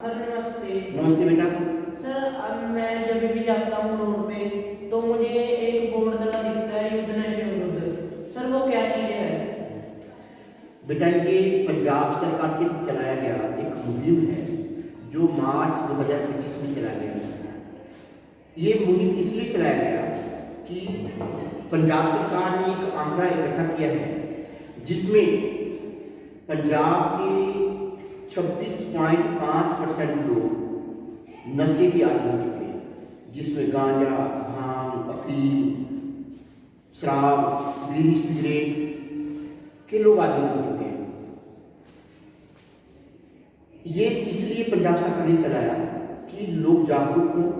Sir नमस्ते। नमस्ते बेटा। सर अब मैं जब भी जाता हूँ रोड पे तो मुझे एक बोर्ड लगा दिखता है युद्ध नशे विरुद्ध। सर वो क्या चीज़ है? बेटा ये पंजाब सरकार के चलाया गया एक मुहिम है जो मार्च 2025 में चलाया गया। ये मुहिम इसलिए चलाया गया कि पंजाब सरकार ने एक आंकड़ा इकट्ठा किया है जिसमें पंजाब के 26.5% लोग नशे के आदी हो चुके हैं, जिसमें गांजा, भांग, अफीम, शराब, बीड़ी, सिगरेट के लोग आदी हो चुके हैं। ये इसलिए पंजाब सरकार ने चलाया कि लोग जागरूक हों,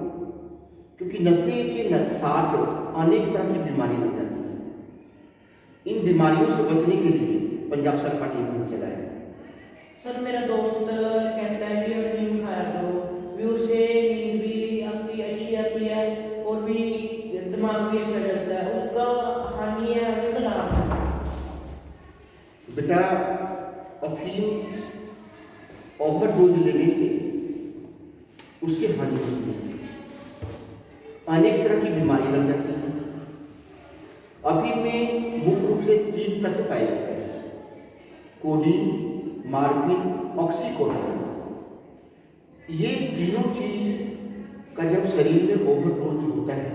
क्योंकि नशे के साथ अनेक तरह की बीमारी लग जाती है। इन बीमारियों से बचने के लिए पंजाब सरकार ने मुहिम चलाया। सर मेरा दोस्त कहता है कि अफीम खाया करो, भी उससे नींद भी अच्छी आती है और भी दिमाग भी अच्छा चलता है। उसका हानि है हमें तो लाभ है। बेटा अफीम ओवरडोज लेने से उससे हानि होती है, अनेक तरह की बीमारी लग जाती है। अफीम में मुख्य रूप से 3 तत्व पाए जाते हैं: कोडीन, मार्फिन, ऑक्सीकोडोन। ये तीनों चीज का जब शरीर में ओवरडोज होता है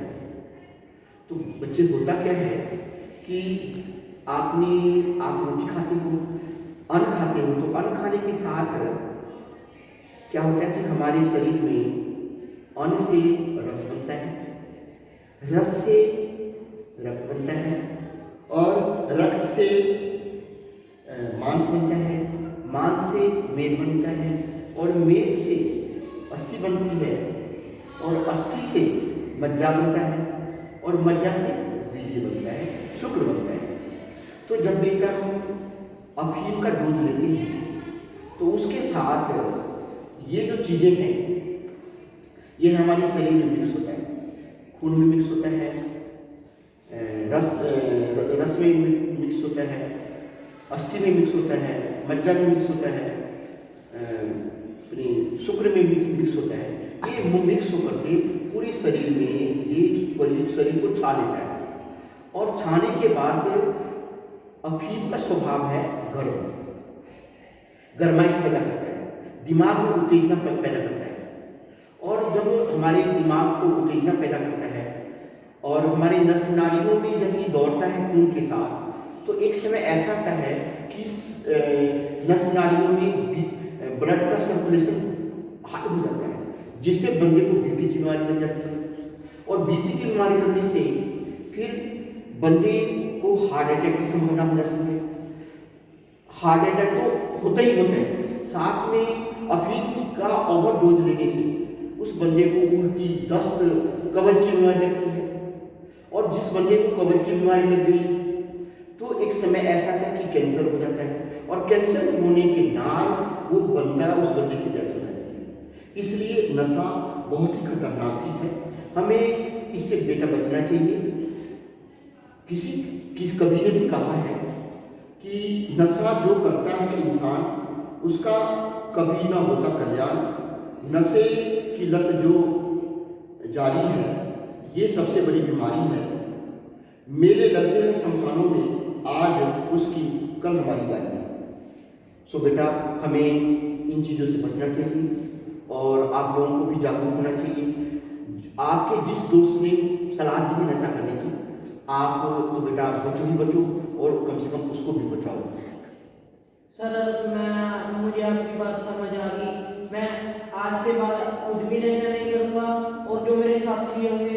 तो बच्चे होता क्या है कि आप रोटी खाते हो, अन्न खाते हो, तो अन्न खाने के साथ क्या होता है कि हमारे शरीर में अन्न से रस बनता है, रस से रक्त बनता है और रक्त से मांस बनता है, मांस से मेद बनता है और मेद से अस्थि बनती है और अस्थि से मज्जा बनता है और मज्जा से वीर्य बनता है, शुक्र बनता है। तो जब बेटा हम अफीम का डोज लेते हैं तो उसके साथ ये जो चीज़ें हैं ये हमारे शरीर में मिक्स होता है, खून में मिक्स होता है, रस में मिक्स होता है, अस्थि में मिक्स होता है, मज्जा में मिक्स होता है, शुक्र में मिक्स होता है। ये मिक्स होकर के पूरे शरीर में ये शरीर को छा लेता है और छाने के बाद अफीम का स्वभाव है गरमाइश पैदा करता है, दिमाग में उत्तेजना पैदा करता है। और जब हमारे दिमाग को उत्तेजना पैदा करता है और हमारे नस नाड़ियों में जब ये दौड़ता है खून के साथ, तो एक समय ऐसा आता है कि नस नाड़ियों में ब्लड का सर्कुलेशन हाई हो जाता है, जिससे बंदे को बीपी की बीमारी लग जाती है और बीपी की बीमारी लगने से फिर बंदे को हार्ट अटैक की संभावना हो जाती है। हार्ट अटैक तो होता ही होता है, साथ में अफीम का ओवरडोज लेने से उस बंदे को उल्टी, दस्त, कब्ज की बीमारी लगती है और जिस बंदे को कब्ज की बीमारी लग गई तो एक समय ऐसा है कि कैंसर हो जाता है और कैंसर होने के नाम उस बंदे की डेथ हो जाती है। इसलिए नशा बहुत ही खतरनाक चीज है, हमें इससे बेटा बचना चाहिए। किस कवि ने भी कहा है कि नशा जो करता है इंसान उसका कभी ना होता कल्याण, नशे की लत जो जारी है ये सबसे बड़ी बीमारी है। मेले लगते हैं शमशानों में, आज उसकी कल हमारी बारी है। सो बेटा हमें इन चीज़ों से बचना चाहिए और आप लोगों को भी जागरूक होना चाहिए। आपके जिस दोस्त ने सलाह दी है नशा करने की, आप तो बेटा बचो ही बचो और कम से कम उसको भी बचाओ। सर मुझे आपकी बात समझ आ गई। मैं आज से बाद खुद भी नशा नहीं करूँगा और जो मेरे साथी होंगे